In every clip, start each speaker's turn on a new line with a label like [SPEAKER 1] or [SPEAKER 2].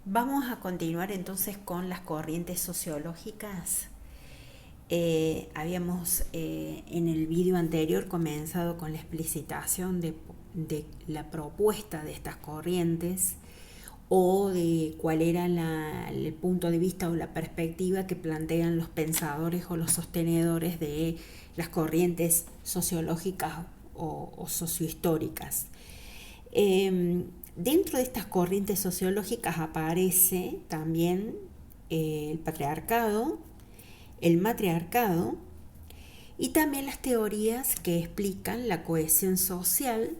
[SPEAKER 1] Vamos a continuar entonces con las corrientes sociológicas. Habíamos en el vídeo anterior comenzado con la explicitación de la propuesta de estas corrientes o de cuál era el punto de vista o la perspectiva que plantean los pensadores o los sostenedores de las corrientes sociológicas o sociohistóricas. Dentro de estas corrientes sociológicas aparece también el patriarcado, el matriarcado y también las teorías que explican la cohesión social,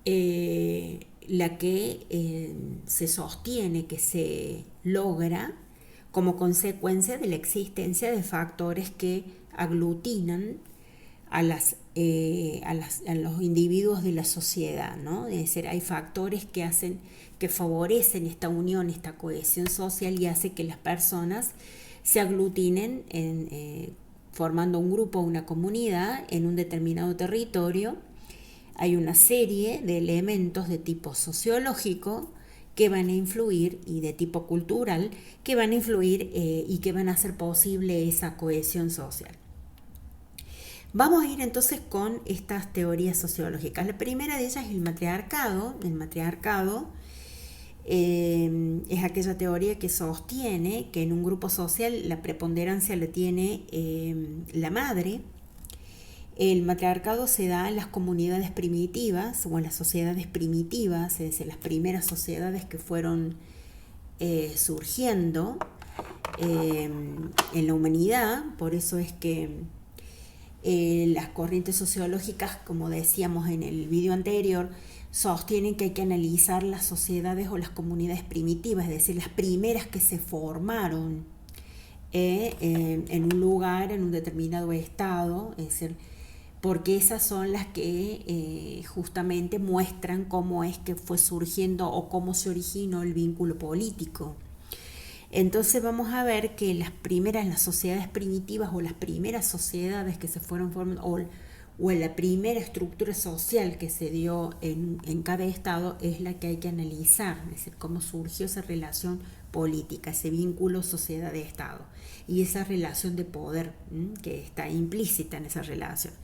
[SPEAKER 1] la que se sostiene, que se logra como consecuencia de la existencia de factores que aglutinan a los individuos de la sociedad, ¿no? Es decir, hay factores que hacen, que favorecen esta unión, esta cohesión social y hace que las personas se aglutinen formando un grupo, una comunidad en un determinado territorio. Hay una serie de elementos de tipo sociológico que van a influir y de tipo cultural que van a influir y que van a hacer posible esa cohesión social. Vamos a ir entonces con estas teorías sociológicas. La primera de ellas es el matriarcado. El matriarcado es aquella teoría que sostiene que en un grupo social la preponderancia la tiene la madre. El matriarcado se da en las comunidades primitivas o en las sociedades primitivas, es decir, las primeras sociedades que fueron surgiendo en la humanidad. Por eso es que las corrientes sociológicas, como decíamos en el video anterior, sostienen que hay que analizar las sociedades o las comunidades primitivas, es decir, las primeras que se formaron en un lugar, en un determinado estado, es decir, porque esas son las que justamente muestran cómo es que fue surgiendo o cómo se originó el vínculo político. Entonces vamos a ver que las sociedades primitivas o las primeras sociedades que se fueron formando o la primera estructura social que se dio en cada estado es la que hay que analizar, es decir, cómo surgió esa relación política, ese vínculo sociedad-estado y esa relación de poder que está implícita en esa relación.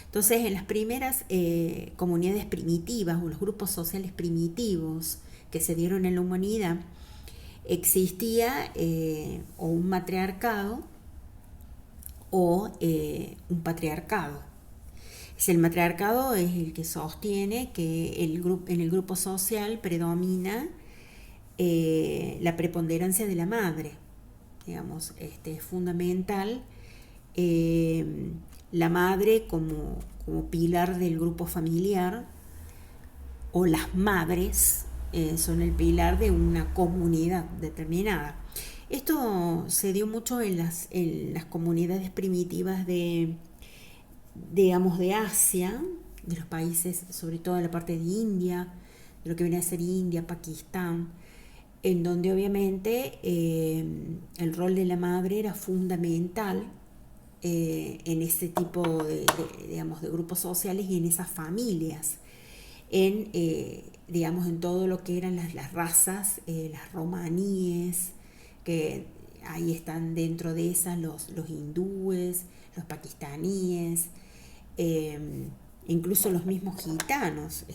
[SPEAKER 1] Entonces, en las primeras comunidades primitivas o los grupos sociales primitivos que se dieron en la humanidad, existía o un matriarcado o un patriarcado. El matriarcado es el que sostiene que en el grupo social predomina la preponderancia de la madre. Digamos, es fundamental la madre como pilar del grupo familiar, o las madres son el pilar de una comunidad determinada. Esto se dio mucho en las comunidades primitivas digamos, de Asia, de los países, sobre todo de la parte de India, de lo que viene a ser India, Pakistán, en donde obviamente el rol de la madre era fundamental en ese tipo digamos, de grupos sociales y en esas familias, digamos, en todo lo que eran las razas, las romaníes, que ahí están dentro de esas los hindúes, los pakistaníes, eh, incluso los mismos gitanos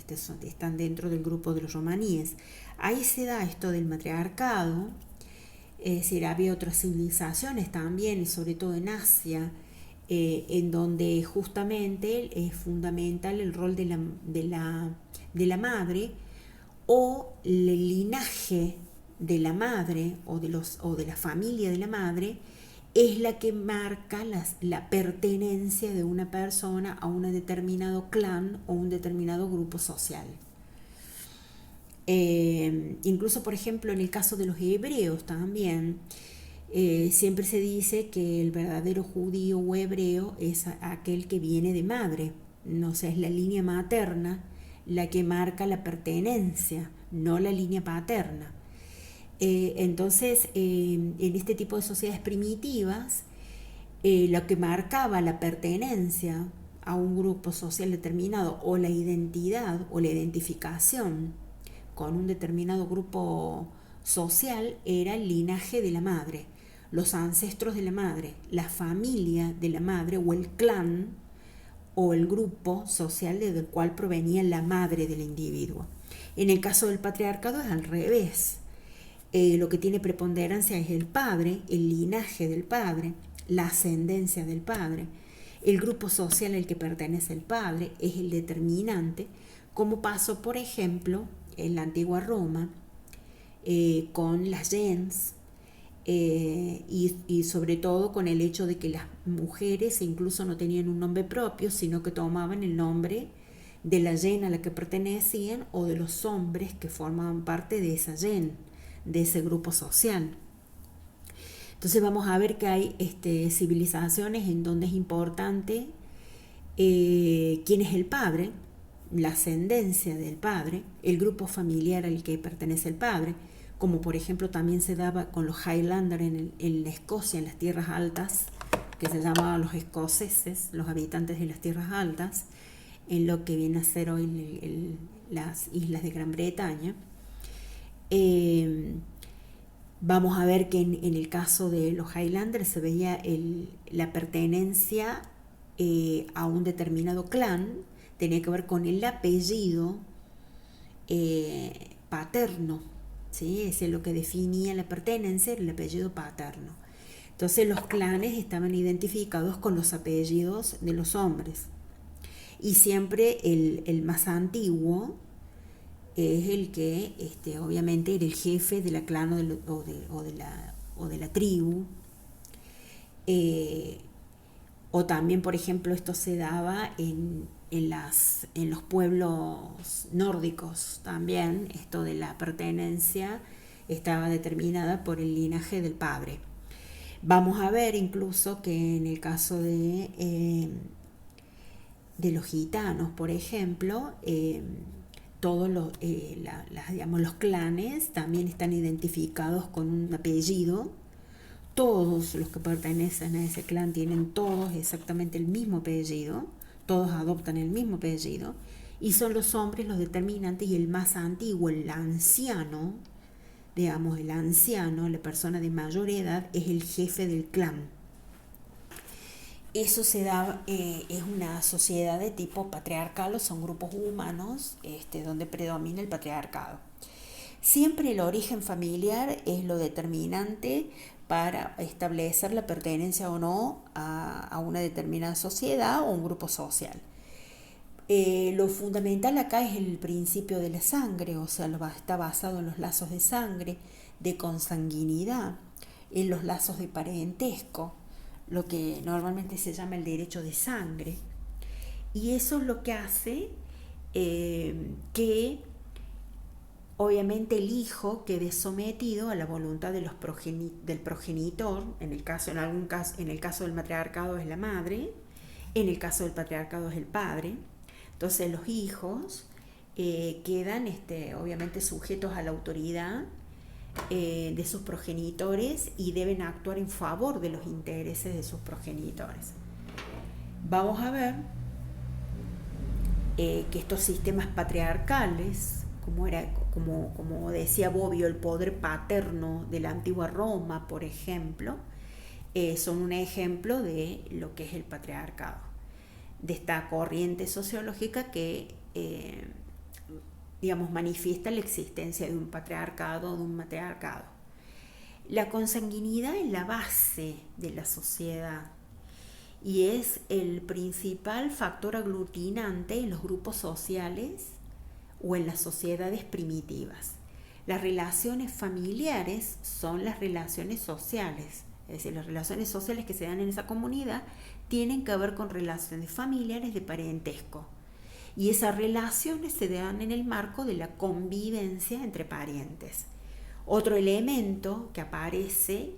[SPEAKER 1] están dentro del grupo de los romaníes. Ahí se da esto del matriarcado, es decir, había otras civilizaciones también, y sobre todo en Asia, en donde justamente es fundamental el rol de la madre o el linaje de la madre o de la familia de la madre es la que marca la pertenencia de una persona a un determinado clan o un determinado grupo social. Incluso, por ejemplo, en el caso de los hebreos también, siempre se dice que el verdadero judío o hebreo es aquel que viene de madre, no sé, es la línea materna la que marca la pertenencia, no la línea paterna. Entonces, en este tipo de sociedades primitivas, lo que marcaba la pertenencia a un grupo social determinado o la identidad o la identificación con un determinado grupo social era el linaje de la madre, los ancestros de la madre, la familia de la madre o el clan o el grupo social del cual provenía la madre del individuo. En el caso del patriarcado es al revés. Lo que tiene preponderancia es el padre, el linaje del padre, la ascendencia del padre. El grupo social al que pertenece el padre es el determinante, como pasó, por ejemplo, en la antigua Roma, con las gens, y sobre todo con el hecho de que las mujeres incluso no tenían un nombre propio, sino que tomaban el nombre de la gen a la que pertenecían o de los hombres que formaban parte de esa gen, de ese grupo social. Entonces vamos a ver que hay civilizaciones en donde es importante quién es el padre, la ascendencia del padre, el grupo familiar al que pertenece el padre, como por ejemplo también se daba con los Highlanders en Escocia, en las tierras altas, que se llamaban los escoceses, los habitantes de las tierras altas, en lo que viene a ser hoy las islas de Gran Bretaña. Vamos a ver que en el caso de los Highlanders se veía la pertenencia a un determinado clan, tenía que ver con el apellido paterno, ¿sí? Ese es lo que definía la pertenencia, el apellido paterno. Entonces los clanes estaban identificados con los apellidos de los hombres. Y siempre el más antiguo es el que obviamente era el jefe de la clan o de la tribu. O también, por ejemplo, esto se daba en los pueblos nórdicos también. Esto de la pertenencia estaba determinada por el linaje del padre. Vamos a ver incluso que en el caso de los gitanos, por ejemplo, todos los clanes también están identificados con un apellido. Todos los que pertenecen a ese clan tienen todos exactamente el mismo apellido, todos adoptan el mismo apellido, y son los hombres los determinantes, y el más antiguo, el anciano, la persona de mayor edad, es el jefe del clan. Eso se da, es una sociedad de tipo patriarcal, o son grupos humanos donde predomina el patriarcado. Siempre el origen familiar es lo determinante para establecer la pertenencia o no a una determinada sociedad o un grupo social. Lo fundamental acá es el principio de la sangre, o sea, está basado en los lazos de sangre, de consanguinidad, en los lazos de parentesco, lo que normalmente se llama el derecho de sangre. Y eso es lo que hace que obviamente el hijo quede sometido a la voluntad de del progenitor. En el caso del matriarcado es la madre, en el caso del patriarcado es el padre. Entonces los hijos quedan obviamente sujetos a la autoridad de sus progenitores y deben actuar en favor de los intereses de sus progenitores. Vamos a ver que estos sistemas patriarcales, como decía Bobbio, el poder paterno de la antigua Roma, por ejemplo, son un ejemplo de lo que es el patriarcado, de esta corriente sociológica que manifiesta la existencia de un patriarcado o de un matriarcado. La consanguinidad es la base de la sociedad y es el principal factor aglutinante en los grupos sociales o en las sociedades primitivas. Las relaciones familiares son las relaciones sociales, es decir, las relaciones sociales que se dan en esa comunidad tienen que ver con relaciones familiares de parentesco. Y esas relaciones se dan en el marco de la convivencia entre parientes. Otro elemento que aparece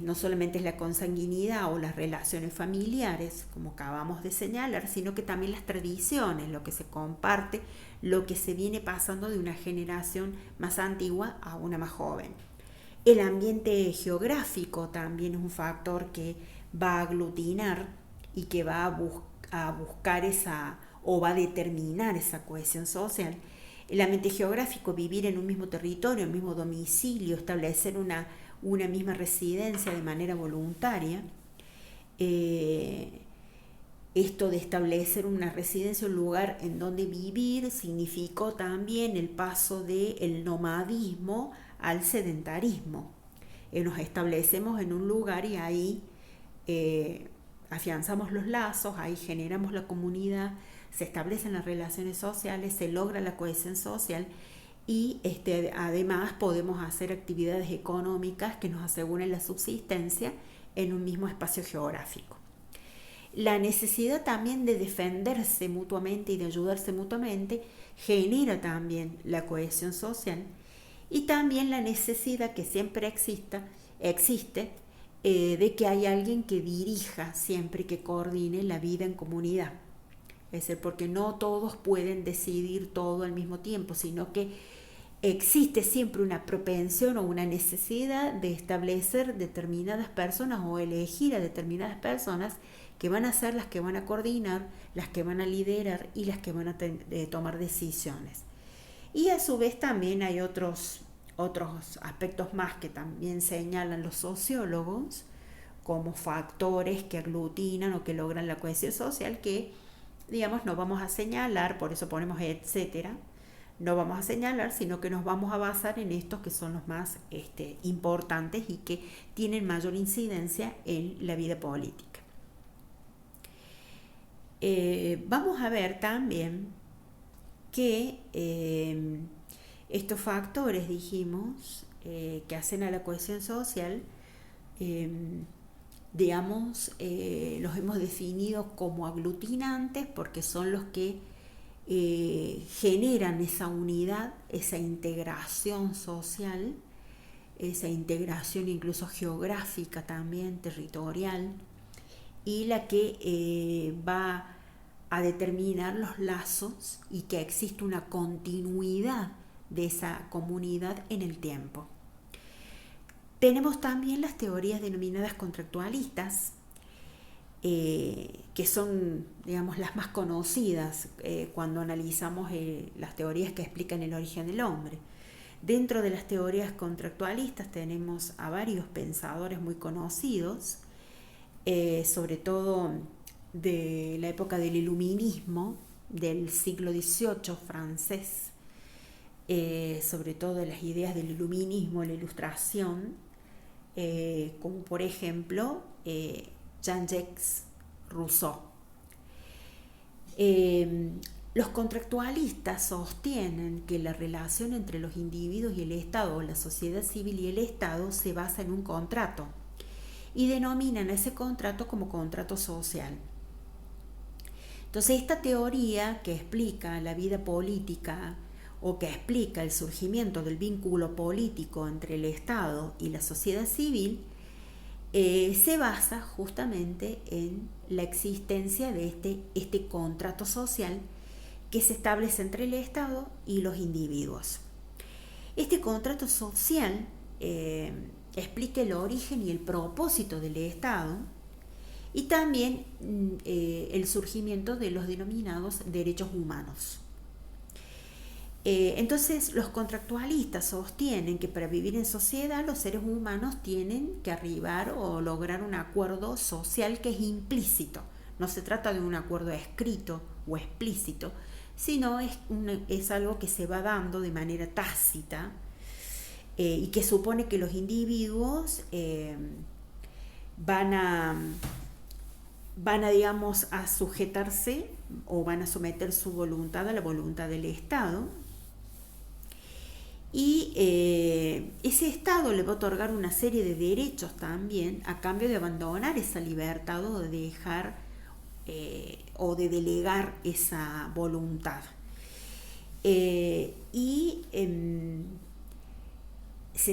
[SPEAKER 1] no solamente es la consanguinidad o las relaciones familiares, como acabamos de señalar, sino que también las tradiciones, lo que se comparte, lo que se viene pasando de una generación más antigua a una más joven. El ambiente geográfico también es un factor que va a aglutinar y que va a buscar o va a determinar esa cohesión social. El ambiente geográfico, vivir en un mismo territorio, un mismo domicilio, establecer una misma residencia de manera voluntaria. Esto de establecer una residencia, un lugar en donde vivir, significó también el paso del nomadismo al sedentarismo. Nos establecemos en un lugar y ahí afianzamos los lazos, ahí generamos la comunidad, se establecen las relaciones sociales, se logra la cohesión social y además podemos hacer actividades económicas que nos aseguren la subsistencia en un mismo espacio geográfico. La necesidad también de defenderse mutuamente y de ayudarse mutuamente genera también la cohesión social y también la necesidad que siempre existe de que haya alguien que dirija siempre, que coordine la vida en comunidad. Es decir, porque no todos pueden decidir todo al mismo tiempo, sino que existe siempre una propensión o una necesidad de establecer determinadas personas o elegir a determinadas personas que van a ser las que van a coordinar, las que van a liderar y las que van a tomar decisiones. Y a su vez también hay otros aspectos más que también señalan los sociólogos como factores que aglutinan o que logran la cohesión social que, digamos, no vamos a señalar, por eso ponemos etcétera, no vamos a señalar, sino que nos vamos a basar en estos que son los más importantes y que tienen mayor incidencia en la vida política. Vamos a ver también que estos factores, dijimos, que hacen a la cohesión social, digamos, los hemos definido como aglutinantes porque son los que generan esa unidad, esa integración social, esa integración incluso geográfica también, territorial, y la que va a determinar los lazos y que existe una continuidad de esa comunidad en el tiempo. Tenemos también las teorías denominadas contractualistas, que son, digamos, las más conocidas cuando analizamos las teorías que explican el origen del hombre. Dentro de las teorías contractualistas tenemos a varios pensadores muy conocidos, sobre todo de la época del iluminismo, del siglo XVIII francés, sobre todo de las ideas del iluminismo, la ilustración, como por ejemplo Jean-Jacques Rousseau. Los contractualistas sostienen que la relación entre los individuos y el Estado, o la sociedad civil y el Estado, se basa en un contrato y denominan a ese contrato como contrato social. Entonces, esta teoría que explica la vida política o que explica el surgimiento del vínculo político entre el Estado y la sociedad civil se basa justamente en la existencia de este contrato social que se establece entre el Estado y los individuos. Este contrato social explica el origen y el propósito del Estado y también el surgimiento de los denominados derechos humanos. Entonces, los contractualistas sostienen que para vivir en sociedad los seres humanos tienen que arribar o lograr un acuerdo social que es implícito. No se trata de un acuerdo escrito o explícito, sino es algo que se va dando de manera tácita y que supone que los individuos van a, digamos, a sujetarse o van a someter su voluntad a la voluntad del Estado. Y ese Estado le va a otorgar una serie de derechos también a cambio de abandonar esa libertad o de dejar o de delegar esa voluntad. Se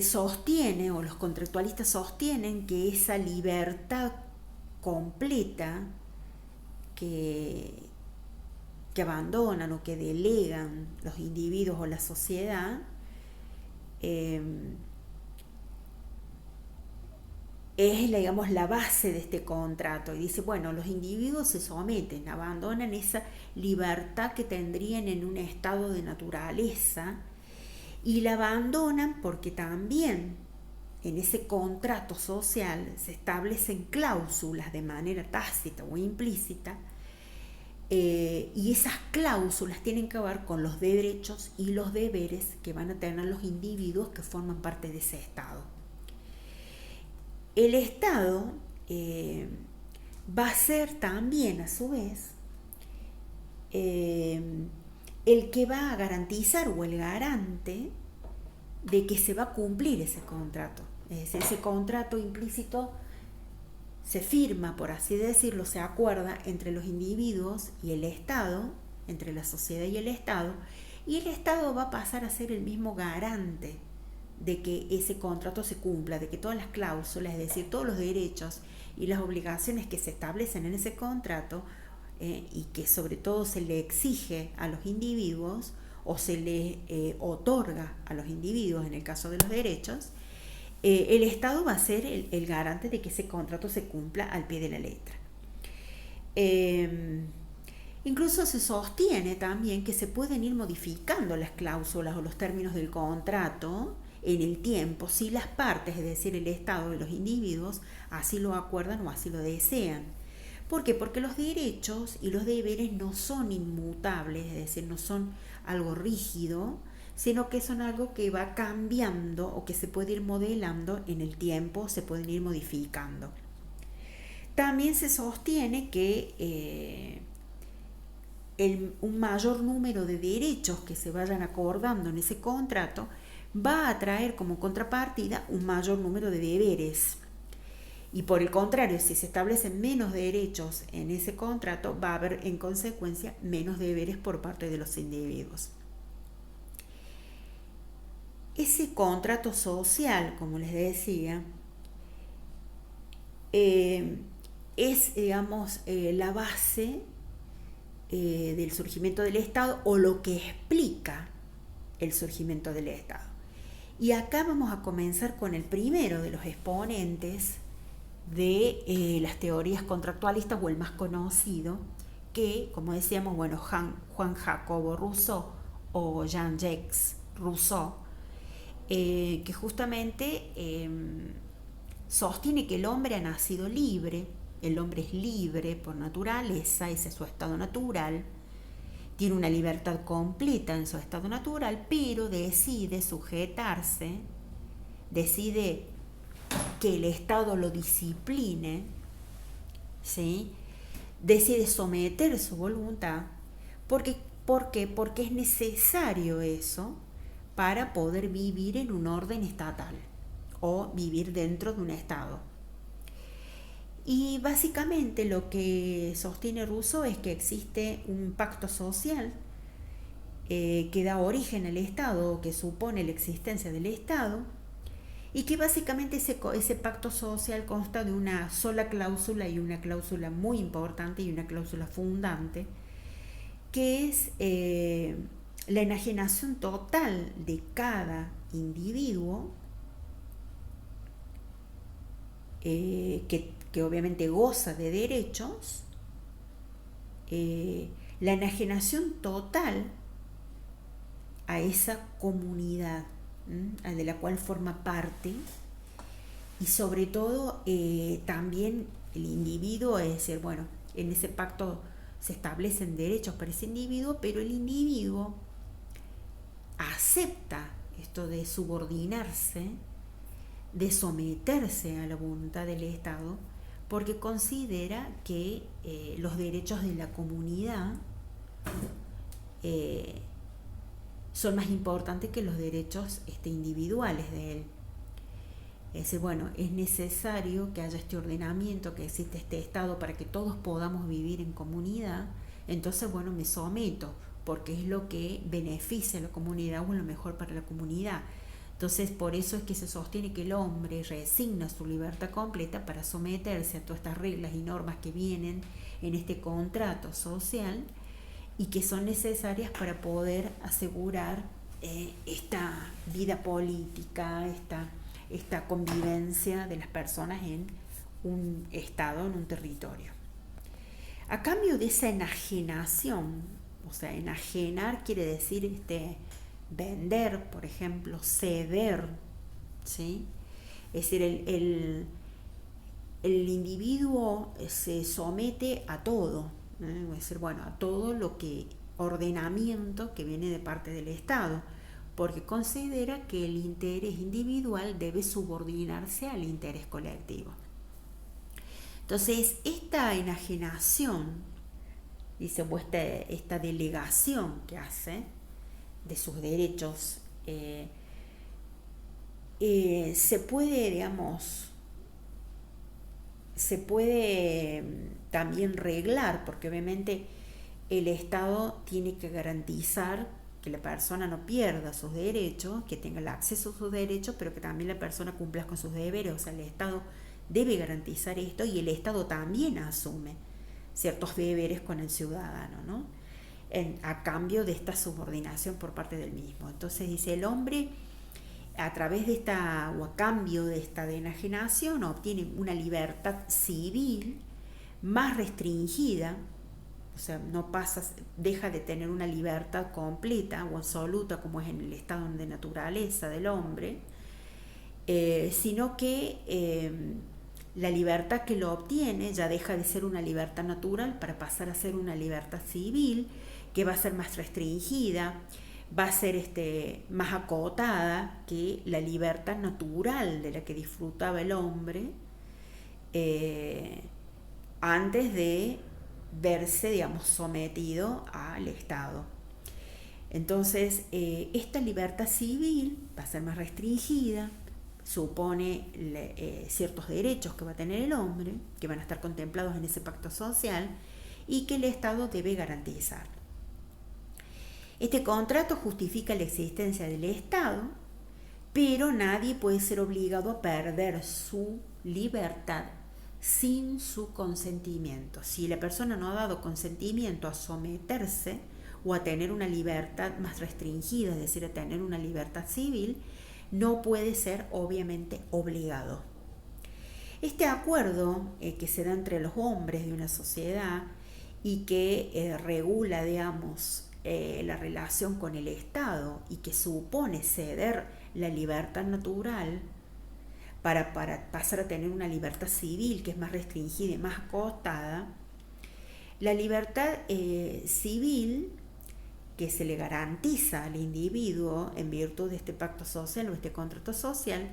[SPEAKER 1] sostiene, o los contractualistas sostienen, que esa libertad completa que abandonan o que delegan los individuos o la sociedad es, digamos, la base de este contrato. Y dice, bueno, los individuos se someten, abandonan esa libertad que tendrían en un estado de naturaleza, y la abandonan porque también en ese contrato social se establecen cláusulas de manera tácita o implícita, y esas cláusulas tienen que ver con los derechos y los deberes que van a tener los individuos que forman parte de ese Estado. El Estado va a ser también, a su vez, el que va a garantizar o el garante de que se va a cumplir ese contrato. Es decir, ese contrato implícito se firma, por así decirlo, se acuerda entre los individuos y el Estado, entre la sociedad y el Estado va a pasar a ser el mismo garante de que ese contrato se cumpla, de que todas las cláusulas, es decir, todos los derechos y las obligaciones que se establecen en ese contrato, y que sobre todo se le exige a los individuos o se le otorga a los individuos en el caso de los derechos, el Estado va a ser el garante de que ese contrato se cumpla al pie de la letra. Incluso se sostiene también que se pueden ir modificando las cláusulas o los términos del contrato en el tiempo si las partes, es decir, el Estado y los individuos, así lo acuerdan o así lo desean. ¿Por qué? Porque los derechos y los deberes no son inmutables, es decir, no son algo rígido, sino que son algo que va cambiando o que se puede ir modelando en el tiempo, se pueden ir modificando. También se sostiene que un mayor número de derechos que se vayan acordando en ese contrato va a traer como contrapartida un mayor número de deberes. Y por el contrario, si se establecen menos derechos en ese contrato, va a haber en consecuencia menos deberes por parte de los individuos. Ese contrato social, como les decía, es, digamos, la base del surgimiento del Estado, o lo que explica el surgimiento del Estado. Y acá vamos a comenzar con el primero de los exponentes de las teorías contractualistas, o el más conocido, que, como decíamos, bueno, Juan Jacobo Rousseau o Jean-Jacques Rousseau, que justamente sostiene que el hombre ha nacido libre, el hombre es libre por naturaleza, ese es su estado natural, tiene una libertad completa en su estado natural, pero decide sujetarse, decide que el Estado lo discipline, ¿sí? Decide someter su voluntad. ¿Por qué? Porque es necesario eso para poder vivir en un orden estatal o vivir dentro de un Estado. Y básicamente lo que sostiene Rousseau es que existe un pacto social que da origen al Estado, que supone la existencia del Estado, y que básicamente ese pacto social consta de una sola cláusula, y una cláusula muy importante y una cláusula fundante, que es la enajenación total de cada individuo, que obviamente goza de derechos, la enajenación total a esa comunidad de la cual forma parte, y sobre todo también el individuo, es decir, bueno, en ese pacto se establecen derechos para ese individuo, pero el individuo acepta esto de subordinarse, de someterse a la voluntad del Estado, porque considera que los derechos de la comunidad son más importantes que los derechos individuales de él. Es decir, bueno, es necesario que haya este ordenamiento, que existe este Estado para que todos podamos vivir en comunidad. Entonces, bueno, me someto porque es lo que beneficia a la comunidad o es lo mejor para la comunidad. Entonces, por eso es que se sostiene que el hombre resigna su libertad completa para someterse a todas estas reglas y normas que vienen en este contrato social y que son necesarias para poder asegurar esta vida política, esta convivencia de las personas en un estado, en un territorio. A cambio de esa enajenación, o sea, enajenar quiere decir vender, por ejemplo, ceder, ¿sí? Es decir, el individuo se somete a todo, es decir, bueno, a todo lo que ordenamiento que viene de parte del Estado, porque considera que el interés individual debe subordinarse al interés colectivo. Entonces, esta enajenación, dice, o esta delegación que hace de sus derechos, se puede, digamos, se puede también reglar, porque obviamente el Estado tiene que garantizar que la persona no pierda sus derechos, que tenga el acceso a sus derechos, pero que también la persona cumpla con sus deberes. O sea, el Estado debe garantizar esto y el Estado también asume ciertos deberes con el ciudadano, ¿no? A cambio de esta subordinación por parte del mismo. Entonces dice, el hombre a través de esta, o a cambio de esta enajenación, obtiene una libertad civil más restringida, o sea, no pasa, deja de tener una libertad completa o absoluta como es en el estado de naturaleza del hombre, sino que la libertad que lo obtiene ya deja de ser una libertad natural para pasar a ser una libertad civil, que va a ser más restringida, va a ser más acotada que la libertad natural de la que disfrutaba el hombre antes de verse, digamos, sometido al Estado. Entonces, esta libertad civil va a ser más restringida, supone ciertos derechos que va a tener el hombre, que van a estar contemplados en ese pacto social y que el Estado debe garantizar. Este contrato justifica la existencia del Estado, pero nadie puede ser obligado a perder su libertad sin su consentimiento. Si la persona no ha dado consentimiento a someterse o a tener una libertad más restringida, es decir, a tener una libertad civil, no puede ser obviamente obligado. Este acuerdo que se da entre los hombres de una sociedad y que regula, digamos, la relación con el Estado y que supone ceder la libertad natural para pasar a tener una libertad civil que es más restringida y más acotada, la libertad civil que se le garantiza al individuo en virtud de este pacto social o este contrato social,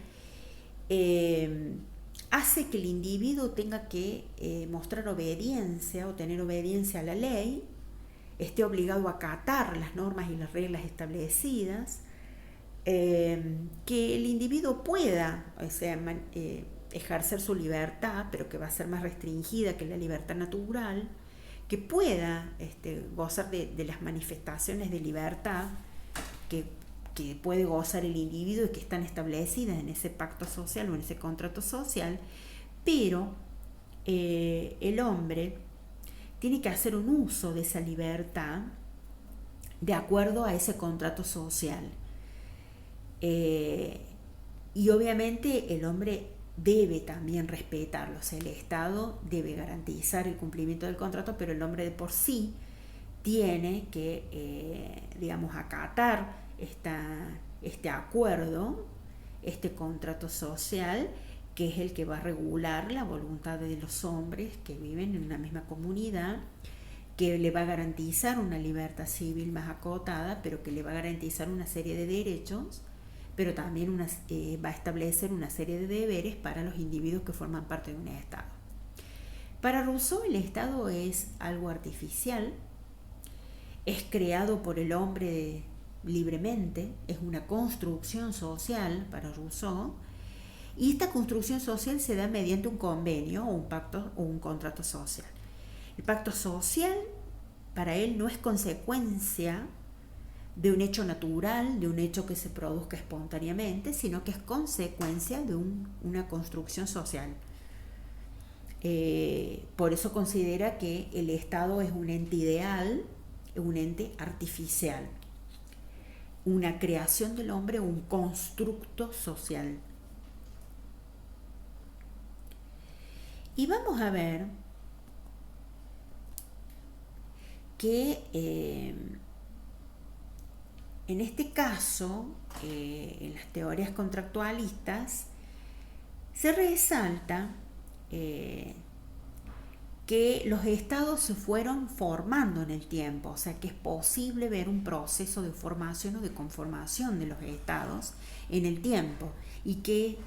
[SPEAKER 1] hace que el individuo tenga que mostrar obediencia o tener obediencia a la ley, esté obligado a acatar las normas y las reglas establecidas, que el individuo pueda, o sea, ejercer su libertad, pero que va a ser más restringida que la libertad natural, que pueda gozar de las manifestaciones de libertad que puede gozar el individuo y que están establecidas en ese pacto social o en ese contrato social, pero el hombre tiene que hacer un uso de esa libertad de acuerdo a ese contrato social. Y obviamente el hombre debe también respetarlo, o sea, el Estado debe garantizar el cumplimiento del contrato, pero el hombre de por sí tiene que, digamos, acatar este acuerdo, este contrato social, que es el que va a regular la voluntad de los hombres que viven en una misma comunidad, que le va a garantizar una libertad civil más acotada, pero que le va a garantizar una serie de derechos, pero también va a establecer una serie de deberes para los individuos que forman parte de un Estado. Para Rousseau, el Estado es algo artificial, es creado por el hombre libremente, es una construcción social para Rousseau, y esta construcción social se da mediante un convenio o un pacto o un contrato social. El pacto social para él no es consecuencia de un hecho natural, de un hecho que se produzca espontáneamente, sino que es consecuencia de una construcción social. Por eso considera que el Estado es un ente ideal, un ente artificial, una creación del hombre, un constructo social. Y vamos a ver que en este caso, en las teorías contractualistas, se resalta que los estados se fueron formando en el tiempo, o sea que es posible ver un proceso de formación o de conformación de los estados en el tiempo, y que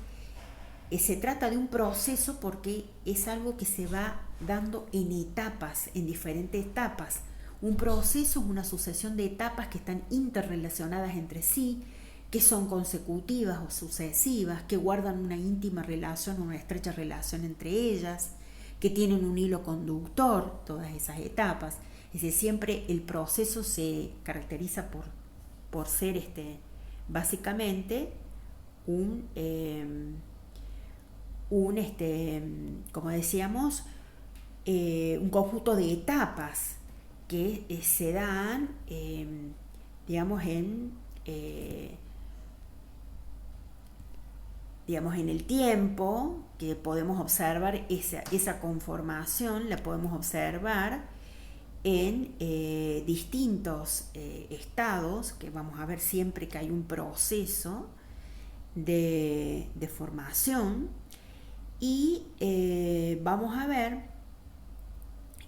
[SPEAKER 1] se trata de un proceso porque es algo que se va dando en etapas, en diferentes etapas. Un proceso es una sucesión de etapas que están interrelacionadas entre sí, que son consecutivas o sucesivas, que guardan una íntima relación, una estrecha relación entre ellas, que tienen un hilo conductor, todas esas etapas. Es decir, siempre el proceso se caracteriza por ser básicamente un como decíamos, un conjunto de etapas que se dan, digamos, en el tiempo, que podemos observar esa conformación, la podemos observar en distintos estados, que vamos a ver siempre que hay un proceso de formación. Y vamos a ver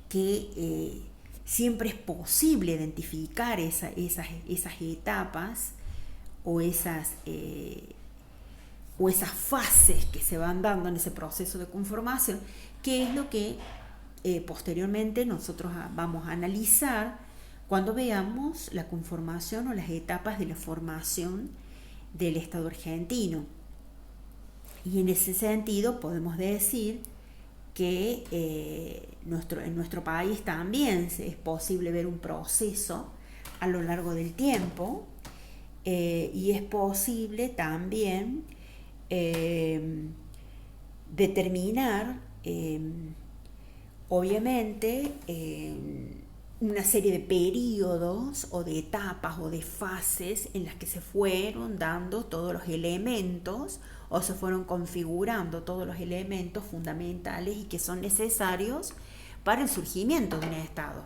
[SPEAKER 1] que siempre es posible identificar esas etapas o esas fases que se van dando en ese proceso de conformación, que es lo que posteriormente nosotros vamos a analizar cuando veamos la conformación o las etapas de la formación del Estado argentino. Y en ese sentido podemos decir que en nuestro país también es posible ver un proceso a lo largo del tiempo, y es posible también determinar, obviamente, una serie de periodos o de etapas o de fases en las que se fueron dando todos los elementos o se fueron configurando todos los elementos fundamentales y que son necesarios para el surgimiento de un Estado,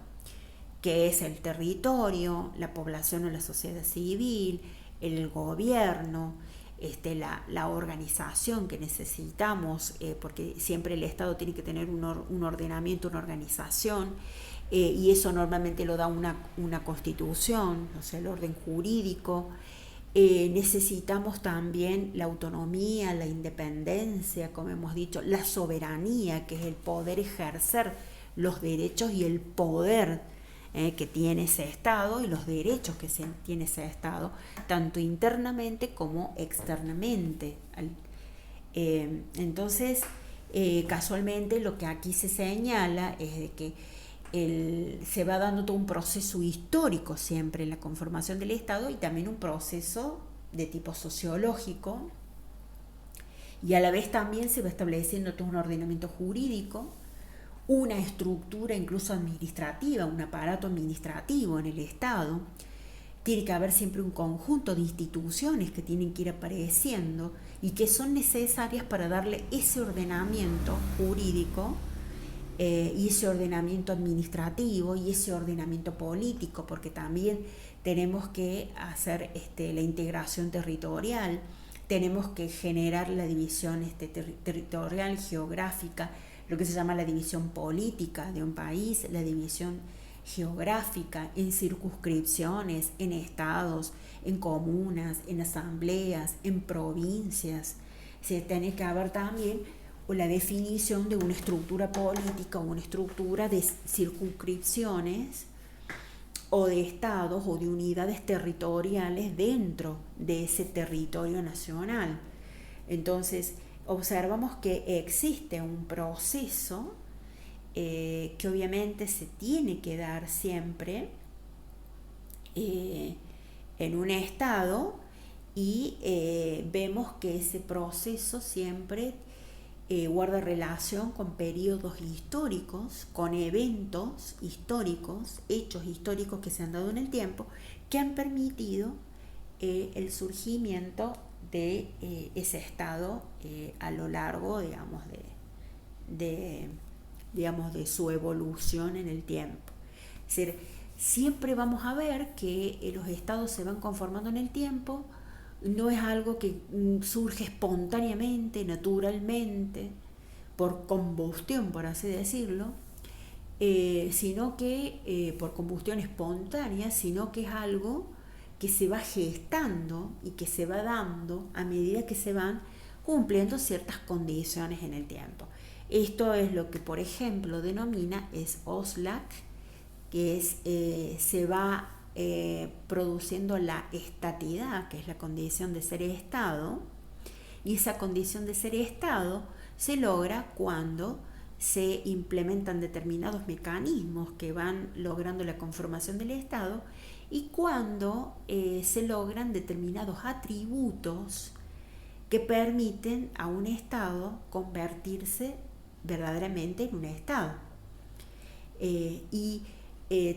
[SPEAKER 1] que es el territorio, la población o la sociedad civil, el gobierno, la organización que necesitamos, porque siempre el Estado tiene que tener un ordenamiento, una organización, y eso normalmente lo da una constitución, o sea, el orden jurídico. Necesitamos también la autonomía, la independencia, como hemos dicho, la soberanía, que es el poder ejercer los derechos y el poder que tiene ese Estado y los derechos que tiene ese Estado, tanto internamente como externamente. Entonces, casualmente lo que aquí se señala es de que se va dando todo un proceso histórico siempre en la conformación del Estado, y también un proceso de tipo sociológico, y a la vez también se va estableciendo todo un ordenamiento jurídico, una estructura incluso administrativa, un aparato administrativo en el Estado. Tiene que haber siempre un conjunto de instituciones que tienen que ir apareciendo y que son necesarias para darle ese ordenamiento jurídico, y ese ordenamiento administrativo y ese ordenamiento político, porque también tenemos que hacer la integración territorial, tenemos que generar la división territorial, geográfica, lo que se llama la división política de un país, la división geográfica en circunscripciones, en estados, en comunas, en asambleas, en provincias. Se tiene que haber también la definición de una estructura política o una estructura de circunscripciones o de estados o de unidades territoriales dentro de ese territorio nacional. Entonces, observamos que existe un proceso que obviamente se tiene que dar siempre en un estado, y vemos que ese proceso siempre guarda relación con periodos históricos, con eventos históricos, hechos históricos que se han dado en el tiempo, que han permitido el surgimiento de ese estado a lo largo, digamos, de, digamos, de su evolución en el tiempo. Es decir, siempre vamos a ver que los estados se van conformando en el tiempo, no es algo que surge espontáneamente, naturalmente, por combustión, por así decirlo, sino que por combustión espontánea, sino que es algo que se va gestando y que se va dando a medida que se van cumpliendo ciertas condiciones en el tiempo. Esto es lo que, por ejemplo, denomina es Oslak, que es se va produciendo la estatidad, que es la condición de ser-estado, y esa condición de ser-estado se logra cuando se implementan determinados mecanismos que van logrando la conformación del estado y cuando se logran determinados atributos que permiten a un estado convertirse verdaderamente en un estado.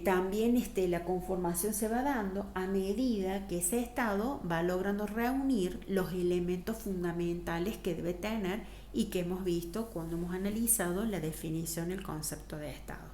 [SPEAKER 1] También la conformación se va dando a medida que ese estado va logrando reunir los elementos fundamentales que debe tener y que hemos visto cuando hemos analizado la definición del concepto de estado.